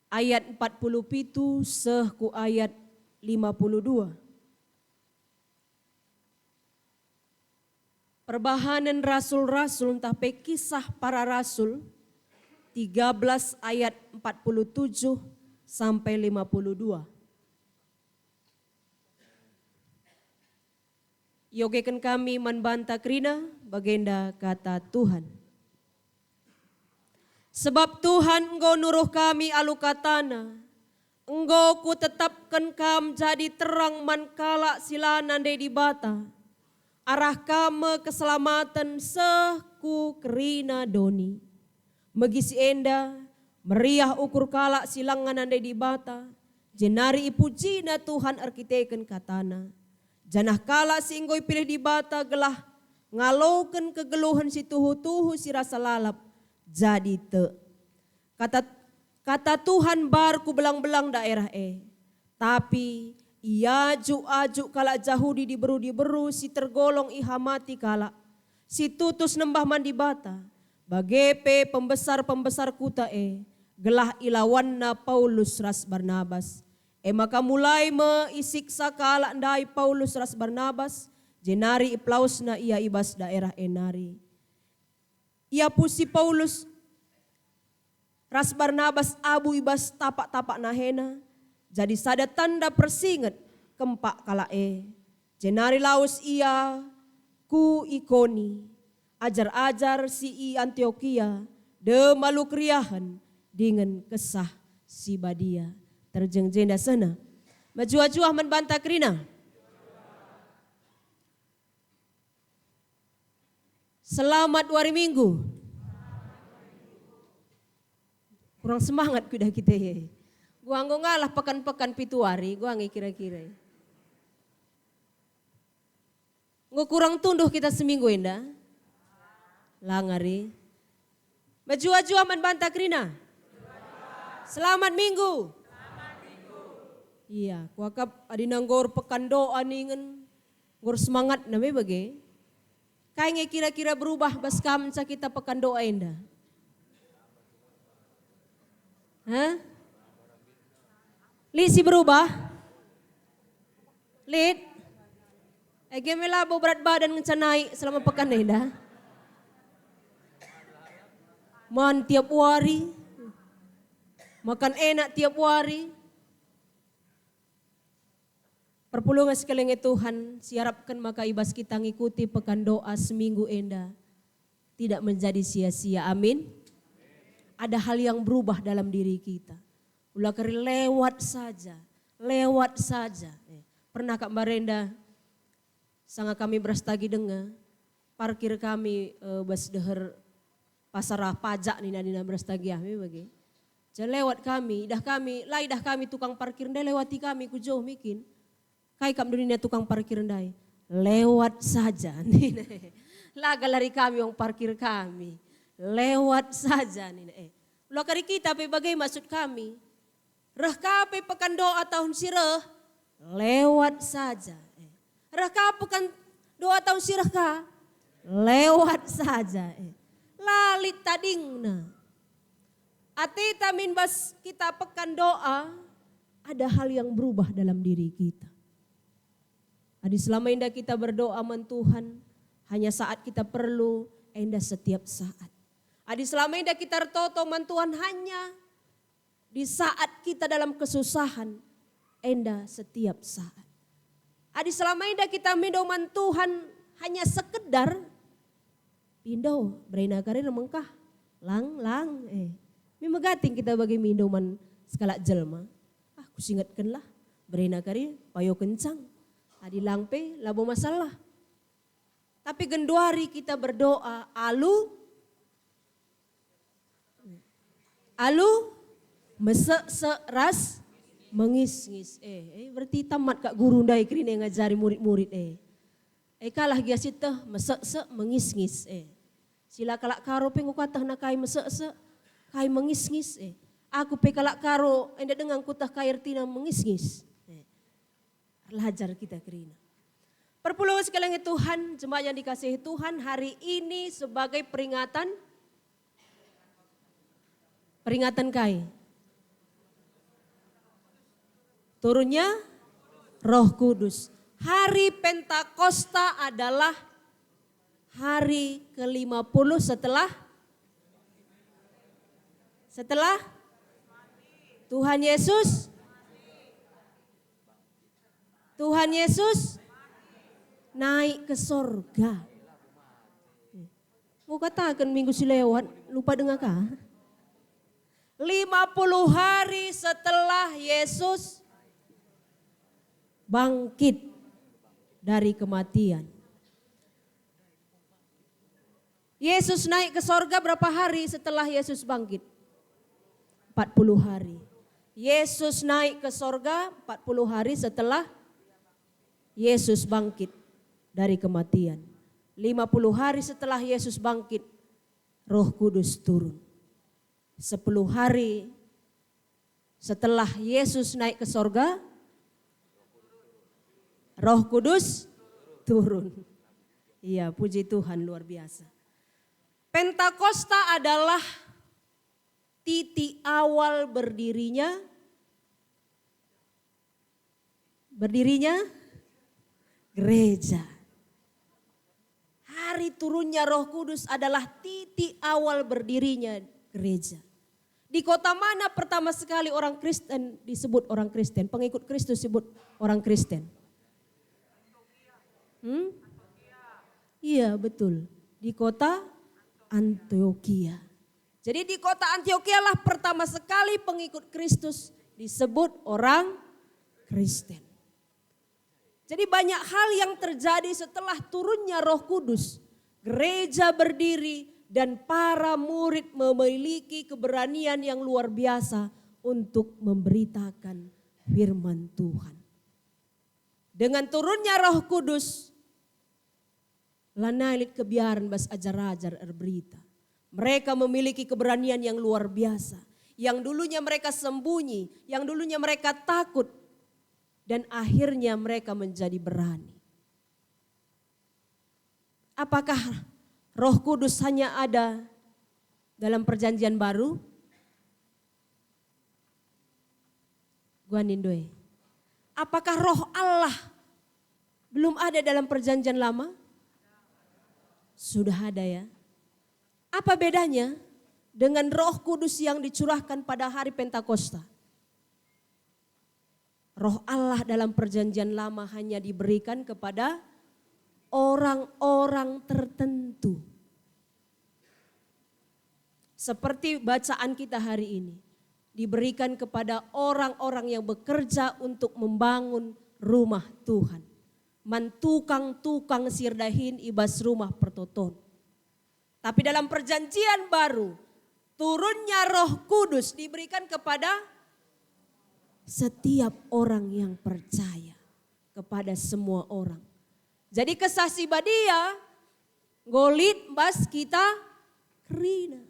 ayat 47 seh ku ayat 52. Perbahanan rasul-rasul entah kisah para rasul 13 ayat 47 sampai 52. Yogekan kami membantah krina bagenda kata Tuhan. Sebab Tuhan engkau nuruh kami alu katana, engkau ku tetapkan kam jadi terang mankala silanan de di bata, arah kame keselamatan seku kerina doni. Megisi enda meriah ukur kala silangan de di bata, jenari ipujina Tuhan arkiteken katana. Janah kala si engkau pilih di bata gelah ngalaukan kegeluhan si tuhu-tuhu si rasa lalap jadi te. Kata Tuhan bar ku belang-belang daerah tapi ia aju kala jahudi diberu si tergolong ihamati kala si tutus nembah mandi bata bagepe pembesar kuta gelah ilawanna Paulus ras Barnabas. Maka mulai meisiksa kala ndai Paulus ras Barnabas, jenari iplausna ia ibas daerah enari. Ia pusi Paulus ras Barnabas abu ibas tapak-tapak nahena, jadi sada tanda persinget kempak kala jenari laus ia ku ikoni, ajar-ajar si i Antioquia, de malu kriahan dengan kesah si badia. Terjeng jenda sana. Majua-jua membantah krina. Selamat hari Minggu. Kurang semangat kuda kita ya. Gua ngalah pekan-pekan pituari, gua kira-kira. Gua kurang tunduh kita seminggu enda. Langari. Majua-jua membantah krina. Selamat Minggu. Iya, kuakap adinanggor pekan doa ningen, ngor semangat namanya bagi. Kayaknya kira-kira berubah bas kamsa kita pekan doa indah. Hah? Lid si berubah? Lid? Gemela berat badan ngencanai selama pekan indah. Man tiap hari, makan enak tiap hari. Perpulungan sekalian Tuhan, siarapkan maka ibas kita ngikuti pekan doa seminggu enda. Tidak menjadi sia-sia, amin. Ada hal yang berubah dalam diri kita. Ulah keri lewat saja. Pernah Kak Marenda, sangat kami berastagi dengar, parkir kami bas deher pasar pajak nina berastagi ahmi bagi. Jadi lewat kami, dah kami tukang parkir nda lewati kami ku jauh mikin. Kai kam dunia tukang parkir ndai. Lewat saja. Laga lari kami yang parkir kami. Lewat saja. Ulah kari kita bagai maksud kami. Reh kape pekan doa tahun sireh. Lewat saja. Reh kape pekan doa tahun sireh ka. Lewat saja. Lalit tadingna. Atita min bas kita pekan doa. Ada hal yang berubah dalam diri kita. Adi selama indah kita berdoa men Tuhan, hanya saat kita perlu, indah setiap saat. Adi selama indah kita bertoto men Tuhan hanya di saat kita dalam kesusahan, indah setiap saat. Adi selama indah kita mindoman Tuhan hanya sekedar, pindah berina karir mengkah, lang, mimagating kita bagi mindoman skala jelma. Kusingatkan lah, berina karir payo kencang. Adi langpe labo masalah. Tapi genduari kita berdoa alu ras mengis-ngis. Berarti tamat Kak guru ndai krine ngajari murid-murid kalah giasit teh mesek-sek mengis-ngis Sila kalak karo pe ngukatah na kai mesek-sek kai mengis-ngis Aku pe kalak karo enda dengan kutah kai ertina mengis-ngis. Belajar kita kerina. Perpuluhan sekalian Tuhan, jemaat yang dikasihi Tuhan, hari ini sebagai peringatan kai. Turunnya Roh Kudus. Hari Pentakosta adalah hari ke-50 setelah Tuhan Yesus naik ke sorga. Mau katakan minggu silewat, lupa dengar kah? 50 hari setelah Yesus bangkit dari kematian. Yesus naik ke sorga berapa hari setelah Yesus bangkit? 40 hari. Yesus naik ke sorga 40 hari setelah Yesus bangkit dari kematian. 50 hari setelah Yesus bangkit, Roh Kudus turun. 10 hari setelah Yesus naik ke sorga, Roh Kudus turun. Iya, puji Tuhan, luar biasa. Pentakosta adalah titik awal berdirinya gereja. Hari turunnya Roh Kudus adalah titik awal berdirinya gereja. Di kota mana pertama sekali orang Kristen disebut orang Kristen? Pengikut Kristus disebut orang Kristen. Iya, betul. Di kota Antioquia. Jadi di kota Antioquia lah pertama sekali pengikut Kristus disebut orang Kristen. Jadi banyak hal yang terjadi setelah turunnya Roh Kudus. Gereja berdiri dan para murid memiliki keberanian yang luar biasa untuk memberitakan firman Tuhan. Dengan turunnya Roh Kudus, lanailit kebiaran bas ajar-ajar berita. Mereka memiliki keberanian yang luar biasa. Yang dulunya mereka sembunyi, yang dulunya mereka takut. Dan akhirnya mereka menjadi berani. Apakah Roh Kudus hanya ada dalam perjanjian baru? Gua nindoe. Apakah Roh Allah belum ada dalam perjanjian lama? Sudah ada ya. Apa bedanya dengan Roh Kudus yang dicurahkan pada hari Pentakosta? Roh Allah dalam perjanjian lama hanya diberikan kepada orang-orang tertentu. Seperti bacaan kita hari ini. Diberikan kepada orang-orang yang bekerja untuk membangun rumah Tuhan. Mantukang-tukang sirdahin ibas rumah pertoton. Tapi dalam perjanjian baru, turunnya Roh Kudus diberikan kepada setiap orang yang percaya, kepada semua orang. Jadi kesaksi badia, golit bas kita kerina.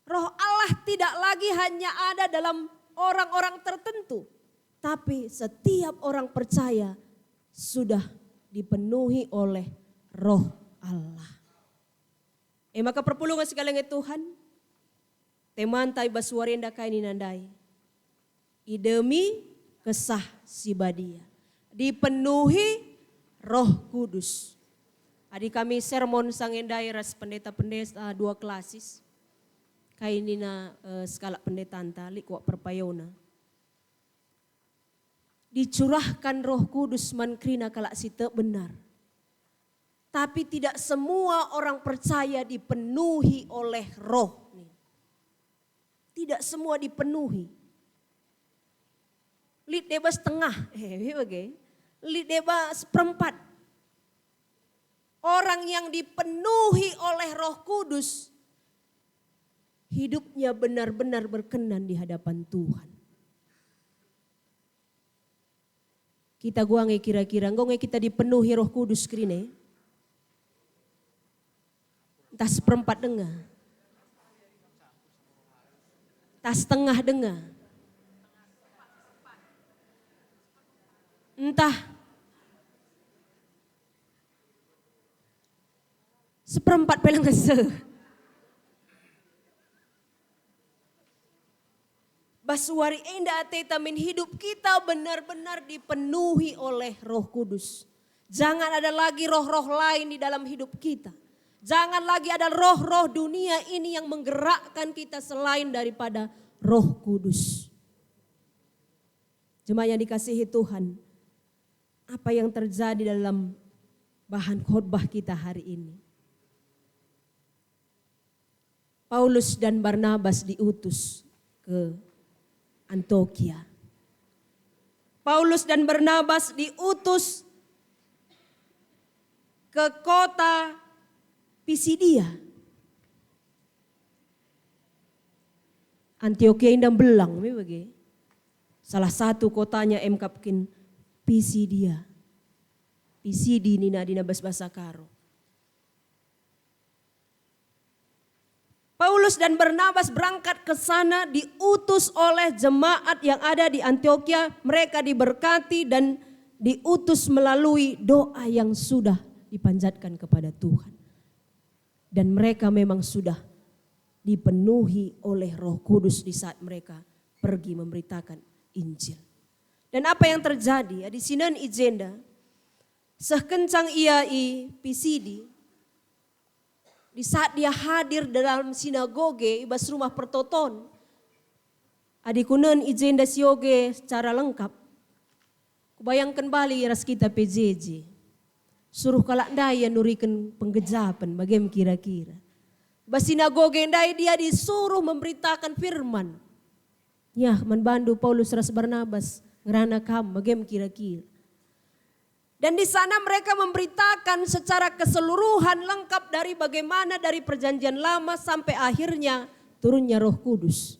Roh Allah tidak lagi hanya ada dalam orang-orang tertentu. Tapi setiap orang percaya sudah dipenuhi oleh Roh Allah. Maka perpulungan segalanya Tuhan, temantai basuarenda kaini nandai. Idemi kesah si badia. Dipenuhi Roh Kudus. Adik kami sermon sangendai ras pendeta-pendeta 2 klasis. Kainina skala pendeta antalik wak perpayona. Dicurahkan Roh Kudus mankrina kalak site benar. Tapi tidak semua orang percaya dipenuhi oleh Roh. Tidak semua dipenuhi. Lid deba setengah, lid deba seperempat. Orang yang dipenuhi oleh Roh Kudus, hidupnya benar-benar berkenan di hadapan Tuhan. Kita guange kira-kira, ngonge kita dipenuhi Roh Kudus krine. Entah seperempat dengar, entah setengah dengar. Entah seperempat pelang kese. Basuari enda tetamin hidup kita benar-benar dipenuhi oleh Roh Kudus. Jangan ada lagi roh-roh lain di dalam hidup kita. Jangan lagi ada roh-roh dunia ini yang menggerakkan kita selain daripada Roh Kudus. Jemaat yang dikasihi Tuhan, apa yang terjadi dalam bahan khotbah kita hari ini? Paulus dan Barnabas diutus ke Antioquia. Paulus dan Barnabas diutus ke kota Pisidia. Antioquia indang belang, bagi. Salah satu kotanya emkapkin Pisidia. Pisidi nina dina bahasa karo. Paulus dan Barnabas berangkat ke sana diutus oleh jemaat yang ada di Antioquia. Mereka diberkati dan diutus melalui doa yang sudah dipanjatkan kepada Tuhan. Dan mereka memang sudah dipenuhi oleh Roh Kudus di saat mereka pergi memberitakan Injil. Dan apa yang terjadi? Di sinan ijenda, sekencang ia Pisidi, di saat dia hadir dalam sinagoge, ibas rumah pertoton, adikunen ijenda sioge secara lengkap. Kubayangkan bali ras kita PJJ, suruh kalak daya nurikan penggejapan, bagaimana kira-kira. Bas sinagoge ndai dia disuruh memberitakan firman. Ya, manbandu Paulus ras Barnabas ngerana kam, bagaimana kira-kira. Dan di sana mereka memberitakan secara keseluruhan lengkap dari bagaimana dari perjanjian lama sampai akhirnya turunnya Roh Kudus.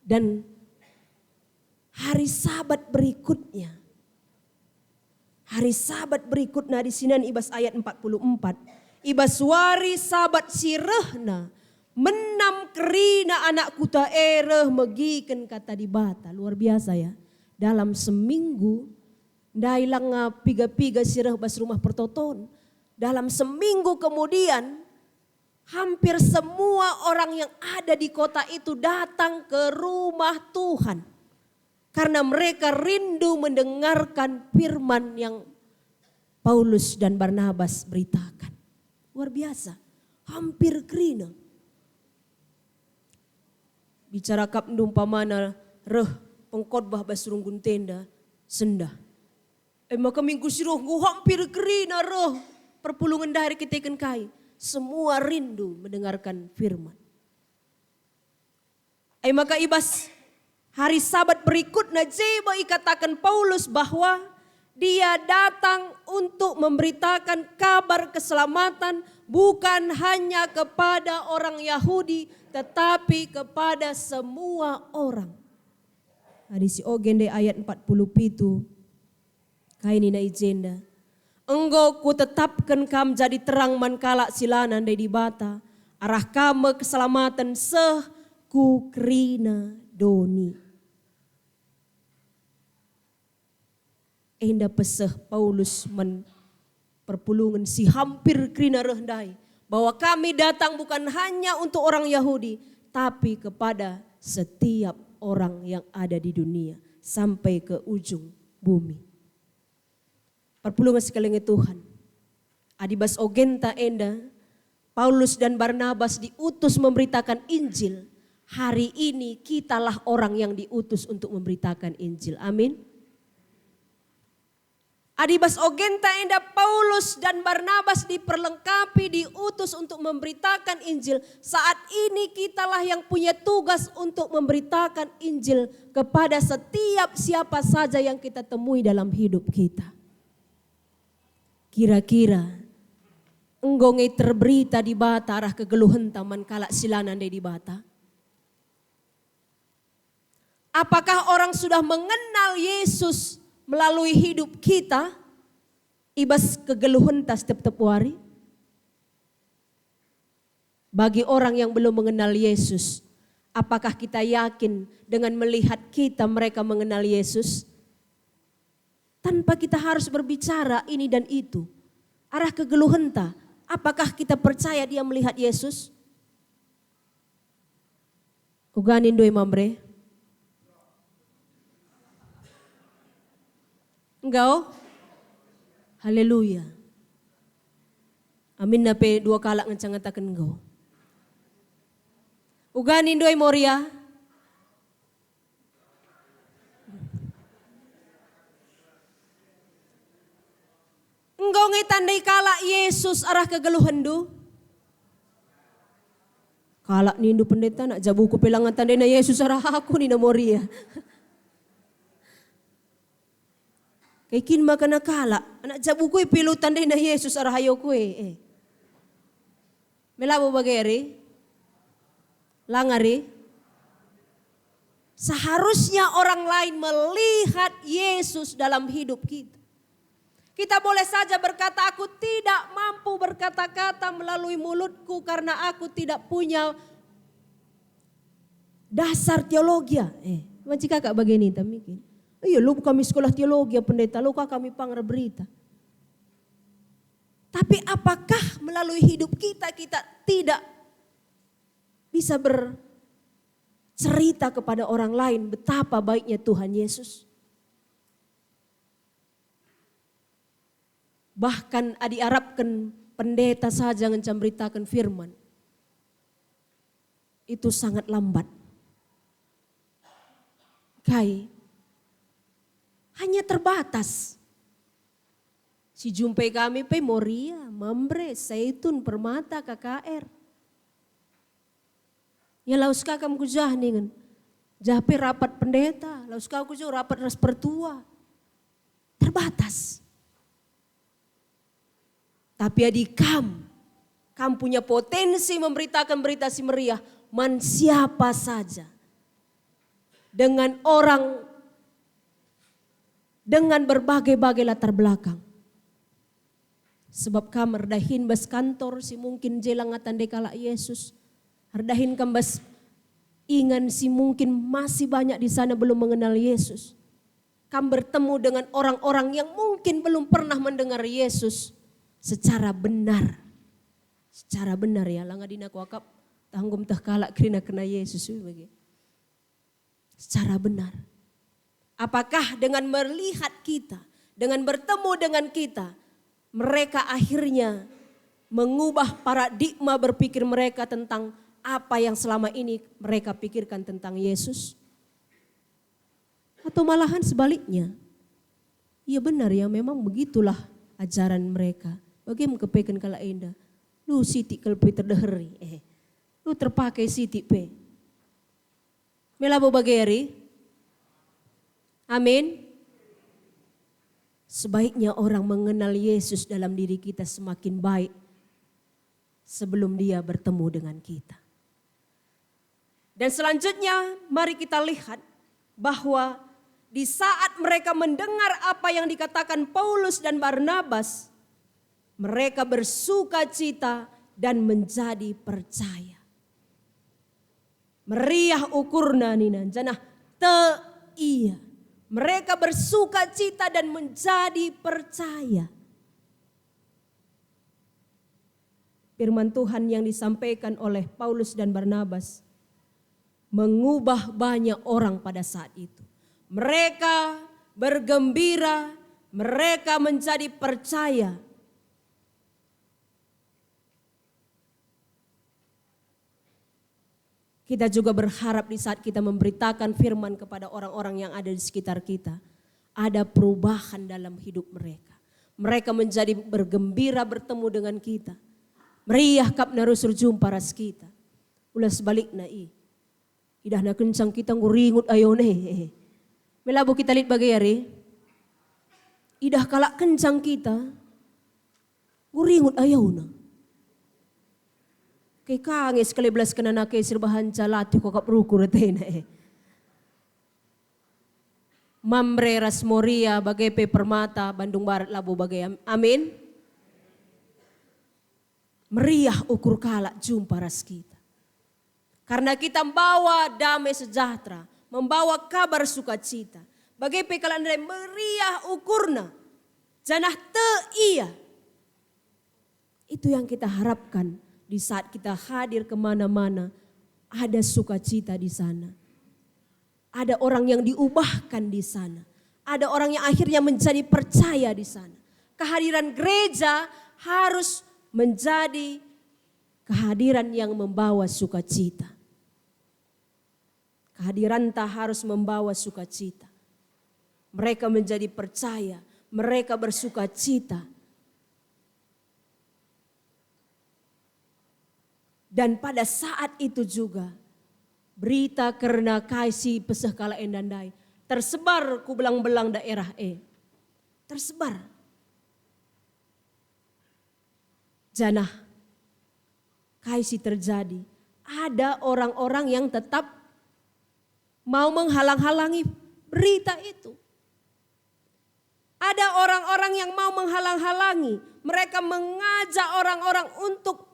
Dan hari Sabat berikutnya, di sini ibas ayat 44. Ibas wari Sabat sirehna menam kerina anak kuta ereh megiken kata di bata. Luar biasa ya. Dalam seminggu, dailang piga-piga sirah bas rumah pertoton. Dalam seminggu kemudian, hampir semua orang yang ada di kota itu datang ke rumah Tuhan. Karena mereka rindu mendengarkan firman yang Paulus dan Barnabas beritakan. Luar biasa, hampir kerina. Bicara kap numpamana reh pengkhotbah basurunggun tenda senda. Maka minggu siroh hampir kerina roh perpulungan dari keteken kai. Semua rindu mendengarkan firman. Maka ibas hari Sabat berikutnya jeba ikatakan Paulus bahwa dia datang untuk memberitakan kabar keselamatan bukan hanya kepada orang Yahudi tetapi kepada semua orang. Di si ogende ayat 47 kaini na ijenda. Enggo ku tetapkan kam jadi terang mankala silanan di bata. Arah kam keselamatan seh ku krina doni. Enda peseh Paulus perpulungan si hampir krina rehdai. Bahwa kami datang bukan hanya untuk orang Yahudi. Tapi kepada setiap orang yang ada di dunia sampai ke ujung bumi. Perpulungan sekalian Tuhan. Adibas ogenta enda, Paulus dan Barnabas diutus memberitakan Injil. Hari ini kitalah orang yang diutus untuk memberitakan Injil. Amin. Adibas ogenta enda Paulus dan Barnabas diperlengkapi, diutus untuk memberitakan Injil. Saat ini kitalah yang punya tugas untuk memberitakan Injil kepada setiap siapa saja yang kita temui dalam hidup kita. Kira-kira enggonge terberita di bata arah kegeluhan taman kalak silanan di bata. Apakah orang sudah mengenal Yesus melalui hidup kita, ibas kegeluhan tas tep-tep wari. Bagi orang yang belum mengenal Yesus, apakah kita yakin dengan melihat kita mereka mengenal Yesus? Tanpa kita harus berbicara ini dan itu. Arah kegeluhan ta, apakah kita percaya dia melihat Yesus? Uganin doi mambre. Engkau? Haleluya. Amin na pe dua kalak ngecangatakan engkau. Uganin doi moria. Engkau ngitandai kalak Yesus arah kegeluhan do. Kalak nindu pendeta nak jabuku pelangan tandai na Yesus arah aku ni na moria. Kaikin makana kalak anak jabuku pilu tandai na Yesus arah ayo kue. Melabo bageri. Langari. Seharusnya orang lain melihat Yesus dalam hidup kita. Kita boleh saja berkata, aku tidak mampu berkata-kata melalui mulutku karena aku tidak punya dasar teologi. Macam kakak begini tamikin. Iya, lu kami sekolah teologi pendeta, lu kami pangar berita. Tapi apakah melalui hidup kita tidak bisa bercerita kepada orang lain betapa baiknya Tuhan Yesus? Bahkan diharapkan pendeta saja menceritakan firman. Itu sangat lambat. Kai, hanya terbatas. Si jumpai kami pe Moria, Mambre, Zaitun, Permata, KKR. Ya laus kakam kujah nih, jape rapat pendeta, laus kau kujah rapat ras pertua. Terbatas. Tapi kam punya potensi memberitakan berita si meriah, man siapa saja. Dengan orang, dengan berbagai-bagai latar belakang. Sebab kam merdahin bas kantor si mungkin jelangatan dekala Yesus. Merdahin kam bas ingan si mungkin masih banyak di sana belum mengenal Yesus. Kam bertemu dengan orang-orang yang mungkin belum pernah mendengar Yesus. Secara benar ya langa dina kuakap tanggum tah kalak krina kena Yesus bagi. Secara benar. Apakah dengan melihat kita, dengan bertemu dengan kita, mereka akhirnya mengubah paradigma berpikir mereka tentang apa yang selama ini mereka pikirkan tentang Yesus? Atau malahan sebaliknya? Iya benar ya, memang begitulah ajaran mereka. Bagaimana kepekan kala indah? Lu siti kalpi terdeheri. Lu terpakai siti pe. Melabo bageri. Amin. Sebaiknya orang mengenal Yesus dalam diri kita semakin baik sebelum dia bertemu dengan kita. Dan selanjutnya mari kita lihat bahwa di saat mereka mendengar apa yang dikatakan Paulus dan Barnabas, mereka bersuka cita dan menjadi percaya. Meriah ukurna nina janah te iya. Mereka bersuka cita dan menjadi percaya. Firman Tuhan yang disampaikan oleh Paulus dan Barnabas mengubah banyak orang pada saat itu. Mereka bergembira, mereka menjadi percaya. Kita juga berharap di saat kita memberitakan firman kepada orang-orang yang ada di sekitar kita, ada perubahan dalam hidup mereka. Mereka menjadi bergembira bertemu dengan kita. Meriah kap narusur jumpa ras kita. Ulah sebaliknya idah na kencang kita nguringut ayone. Melabu kita lihat bagayari. Idah kalak kencang kita nguringut ayona. Kay kangis kali belas kena na kay sirbahan calati ko kapruku retena Mamre ras Moria bagai pe Permata Bandung Barat Labu bagai amin. Meriah ukur kalak jumpa ras kita. Karena kita membawa damai sejahtera, membawa kabar sukacita. Bagai pe kalandre meriah ukurna. Janah te iya. Itu yang kita harapkan. Di saat kita hadir kemana-mana, ada sukacita di sana. Ada orang yang diubahkan di sana. Ada orang yang akhirnya menjadi percaya di sana. Kehadiran gereja harus menjadi kehadiran yang membawa sukacita. Kehadiran tak harus membawa sukacita. Mereka menjadi percaya, mereka bersukacita. Dan pada saat itu juga berita karena kasih peseh kala endandai tersebar ku belang-belang daerah tersebar. Janah kasih terjadi. Ada orang-orang yang tetap mau menghalang-halangi berita itu. Ada orang-orang yang mau menghalang-halangi. Mereka mengajak orang-orang untuk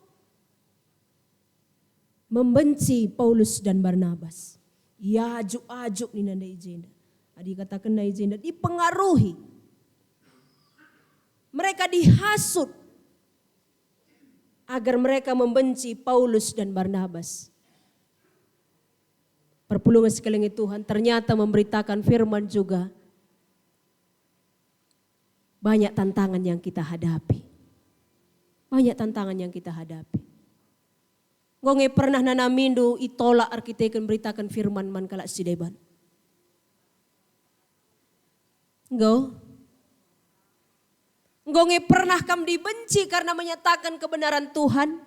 membenci Paulus dan Barnabas. Ya ajuk-ajuk ni nanda ijenda. Adi katakan na ijenda dipengaruhi. Mereka dihasut agar mereka membenci Paulus dan Barnabas. Perpulungan sekeliling Tuhan ternyata memberitakan firman juga. Banyak tantangan yang kita hadapi. Banyak tantangan yang kita hadapi. Ngonge pernah nana mindu itolak arkiteken beritakan firman man kalak sideban. Ngonge pernah kam dibenci karena menyatakan kebenaran Tuhan.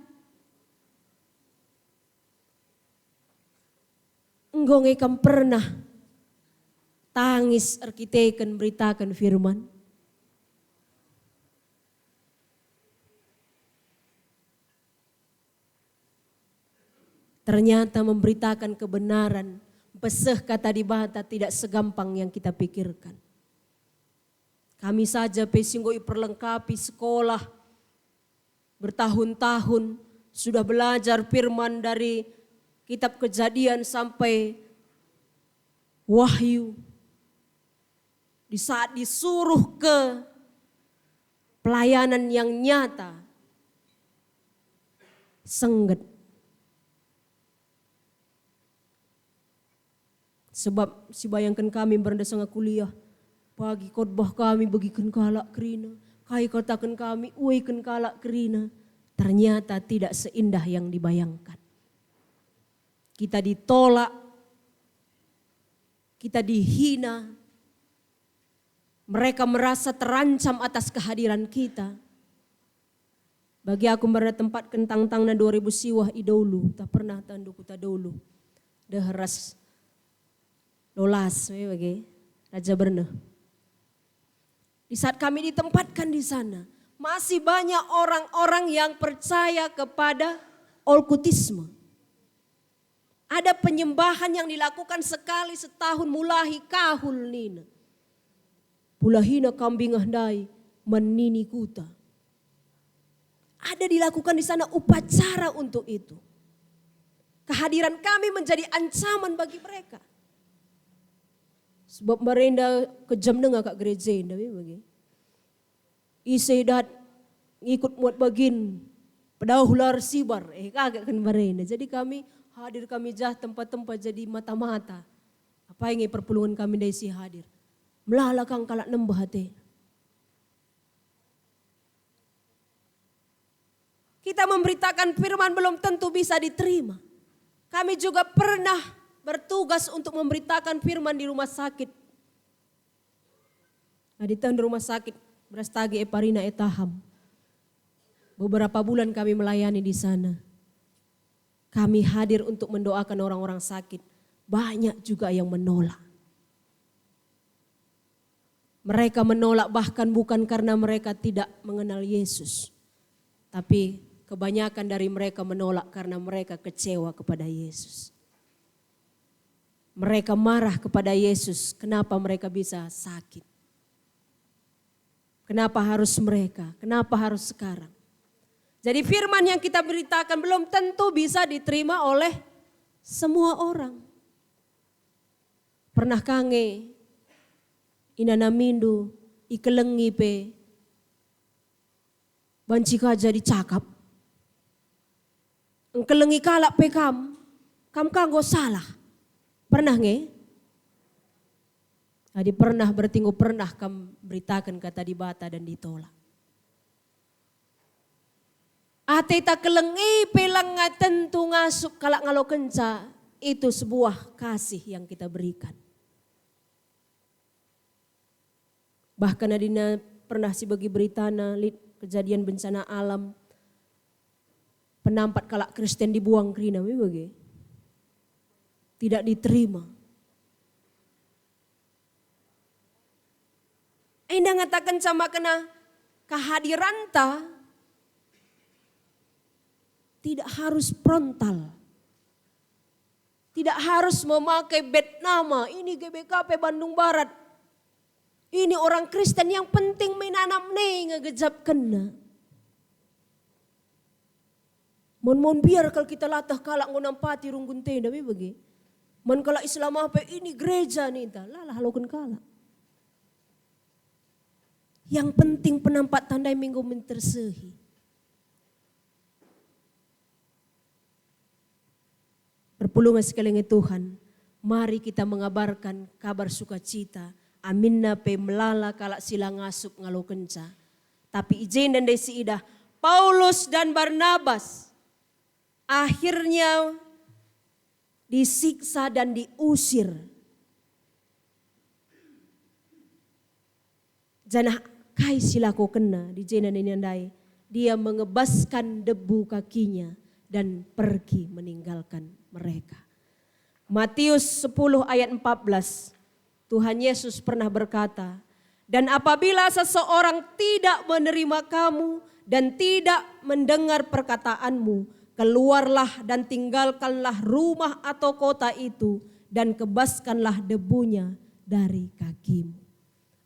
Ngonge kam pernah tangis arkiteken beritakan firman. Ternyata memberitakan kebenaran, peseh kata di bata tidak segampang yang kita pikirkan. Kami saja pesinggoi perlengkapi sekolah bertahun-tahun sudah belajar firman dari kitab Kejadian sampai Wahyu. Di saat disuruh ke pelayanan yang nyata, sengget. Sebab si bayangkan kami berada sangat kuliah. Pagi khotbah kami bagikan kalak kerina. Kai katakan kami uikan kalak kerina. Ternyata tidak seindah yang dibayangkan. Kita ditolak. Kita dihina. Mereka merasa terancam atas kehadiran kita. Bagi aku berada tempat kentang-tang na 2000 siwah idolu. Tak pernah tanduk ta dulu. Deheras lolas, bagi Raja Berne. Di saat kami ditempatkan di sana, masih banyak orang-orang yang percaya kepada okkultisme. Ada penyembahan yang dilakukan sekali setahun mulahi kahul nina. Pulahina kambing ahdai menini kuta. Ada dilakukan di sana upacara untuk itu. Kehadiran kami menjadi ancaman bagi mereka. Sebab merenda kejam dengar kat gereja indah bagi. Isedat ngikut muat bagin pedahular sibar kagak kan merenda. Jadi kami hadir kami jah tempat-tempat jadi mata-mata. Apa yang perpulungan kami dari si hadir. Melalakang kalak nembah hati. Kita memberitakan firman belum tentu bisa diterima. Kami juga pernah bertugas untuk memberitakan firman di rumah sakit. Nah, di tahun rumah sakit Brastagi Eparina Etaham. Beberapa bulan kami melayani di sana. Kami hadir untuk mendoakan orang-orang sakit. Banyak juga yang menolak. Mereka menolak bahkan bukan karena mereka tidak mengenal Yesus. Tapi kebanyakan dari mereka menolak karena mereka kecewa kepada Yesus. Mereka marah kepada Yesus, kenapa mereka bisa sakit? Kenapa harus mereka? Kenapa harus sekarang? Jadi firman yang kita beritakan belum tentu bisa diterima oleh semua orang. Pernah kange, inana mindu, ikelengi pe, banci kaja dicakap. Engkelengi kalak pe kam, Kam kanggo salah. Pernah nge? Jadi pernah bertinggu pernah kam beritakan kata dibata dan ditolak. Ate tak kelengi pelang tentu ngasuk kalak ngalo kenca. Itu sebuah kasih yang kita berikan. Bahkan adina pernah si bagi beritana kejadian bencana alam. Penampat kalak Kristen dibuang kerina bagi. Tidak diterima. Indah ngatakan sama kena kehadiran ta tidak harus frontal. Tidak harus memakai bed nama. Ini GBKP Bandung Barat. Ini orang Kristen yang penting menanam nih ngegejap kena. Mon biar kalau kita latah kalak ngonampati runggun tenda bagi. Mon kalau Islam apa ini gereja nih ta. Lah halokan kalak. Yang penting penampak tandai minggu mentersehi. Perpulungan sekalian Tuhan, mari kita mengabarkan kabar sukacita. Aminna pe melala kalak sila ngasup ngalo kenca. Tapi ijen dan desi idah, Paulus dan Barnabas akhirnya disiksa dan diusir. Janah kai silako kena di jenan ini andai. Dia mengebaskan debu kakinya dan pergi meninggalkan mereka. Matius 10 ayat 14. Tuhan Yesus pernah berkata, dan apabila seseorang tidak menerima kamu dan tidak mendengar perkataanmu, keluarlah dan tinggalkanlah rumah atau kota itu dan kebaskanlah debunya dari kakimu.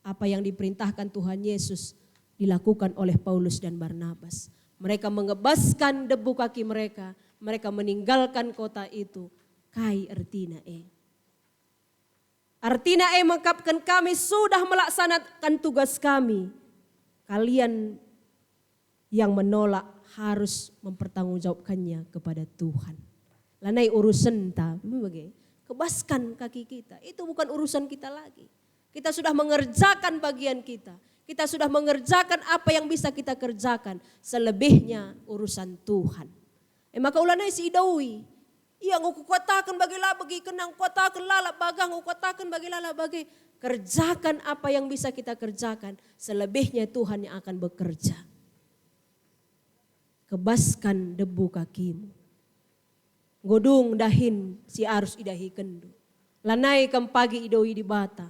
Apa yang diperintahkan Tuhan Yesus dilakukan oleh Paulus dan Barnabas. Mereka mengebaskan debu kaki mereka, mereka meninggalkan kota itu. Kai artina Artina mengungkapkan kami sudah melaksanakan tugas kami. Kalian yang menolak harus mempertanggungjawabkannya kepada Tuhan. Lanai urusan ta, kebaskan kaki kita. Itu bukan urusan kita lagi. Kita sudah mengerjakan bagian kita. Kita sudah mengerjakan apa yang bisa kita kerjakan. Selebihnya urusan Tuhan. Maka ulanai si idawi. Iya nguku kotakan bagilah bagi kenang kotakan lalap bagang nguku kotakan bagilah bagi. Kerjakan apa yang bisa kita kerjakan. Selebihnya Tuhan yang akan bekerja. Kebaskan debu kakimu. Godung dahin si arus idahi kendu. Lanai kempagi idawi di bata.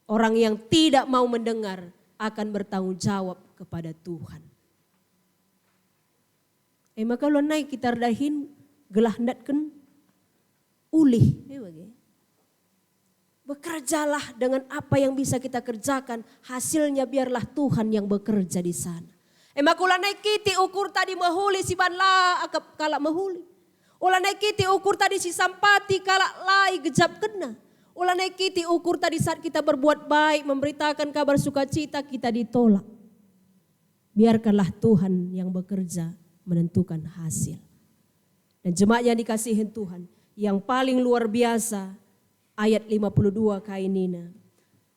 Orang yang tidak mau mendengar akan bertanggung jawab kepada Tuhan. Maka lo naik kita dahin gelah ndatken ulih. Bekerjalah dengan apa yang bisa kita kerjakan. Hasilnya biarlah Tuhan yang bekerja di sana. Maka ulah naik kiti ukur tadi mahuli si banla akap kalak mahuli. Ulah naik kiti ukur tadi si sampati kalak lai gejap kena. Ulah naik kiti ukur tadi saat kita berbuat baik, memberitakan kabar sukacita kita ditolak. Biarkanlah Tuhan yang bekerja menentukan hasil. Dan jemaat yang dikasihi Tuhan, yang paling luar biasa ayat 52 kainina.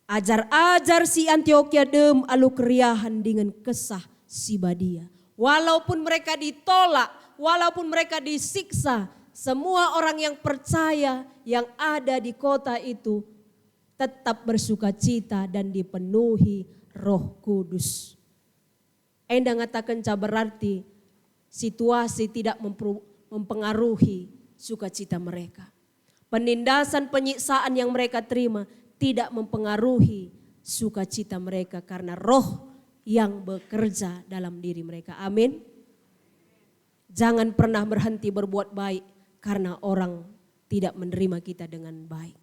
Ajar-ajar si Antioquia dem alu keriahan dengan kesah si badia. Walaupun mereka ditolak, walaupun mereka disiksa, semua orang yang percaya yang ada di kota itu tetap bersukacita dan dipenuhi Roh Kudus. Enda ngatakan berarti situasi tidak mempengaruhi sukacita mereka. Penindasan penyiksaan yang mereka terima tidak mempengaruhi sukacita mereka karena Roh yang bekerja dalam diri mereka. Amin. Jangan pernah berhenti berbuat baik karena orang tidak menerima kita dengan baik.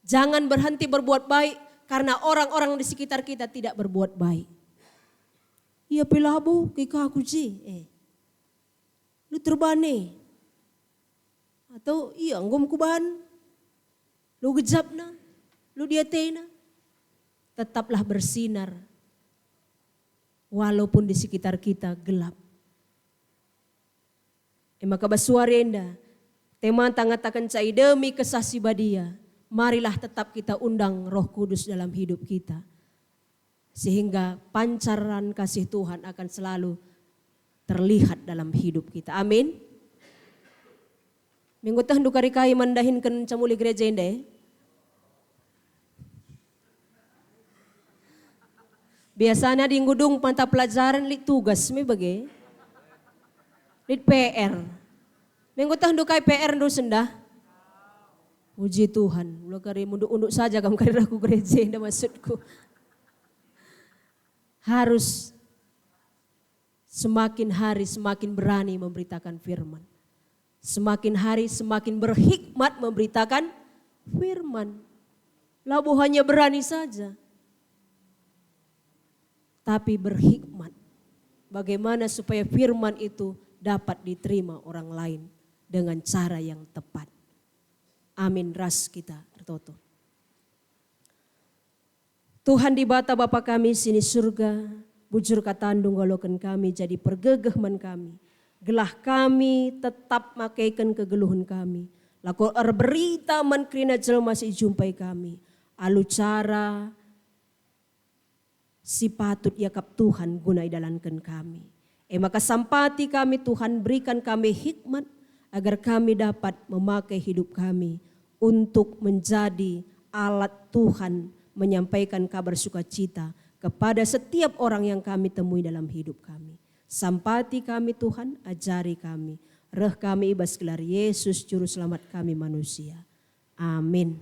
Jangan berhenti berbuat baik karena orang-orang di sekitar kita tidak berbuat baik. Iya pilabu kika aku ji. Lu terbane. Atau iya anggom kuban. Lu gejapna. Lu diatena. Tetaplah bersinar. Walaupun di sekitar kita gelap. Ema kabasuarenda, teman tangatakan cai demi kesasi badia. Marilah tetap kita undang Roh Kudus dalam hidup kita. Sehingga pancaran kasih Tuhan akan selalu terlihat dalam hidup kita. Amin. Minggu tahan dukari kai mandahinkan camuli gereja ini. Biasanya di ngudung mata pelajaran lit tugas mi bagi. Lit PR. Minggu tahan dukai PR dulu sendah. Puji Tuhan, ulah kari unduk saja kamu kari aku gereja indah maksudku. Harus semakin hari semakin berani memberitakan firman. Semakin hari semakin berhikmat memberitakan firman. Labu hanya berani saja. Tapi berhikmat. Bagaimana supaya firman itu dapat diterima orang lain dengan cara yang tepat. Amin, ras kita tertutup. Tuhan di bata Bapa kami sini surga, bujur katandung golokan kami jadi pergegehman kami. Gelah kami tetap makaikan kegeluhan kami. Laku berita menkrina jelma si jumpai kami. Alu cara si patut yakap Tuhan gunai dalankan kami. Maka sampati kami Tuhan berikan kami hikmat agar kami dapat memakai hidup kami untuk menjadi alat Tuhan menyampaikan kabar sukacita kepada setiap orang yang kami temui dalam hidup kami. Sampati kami Tuhan, ajari kami. Reh kami ibas gelar Yesus Juru Selamat kami manusia. Amin.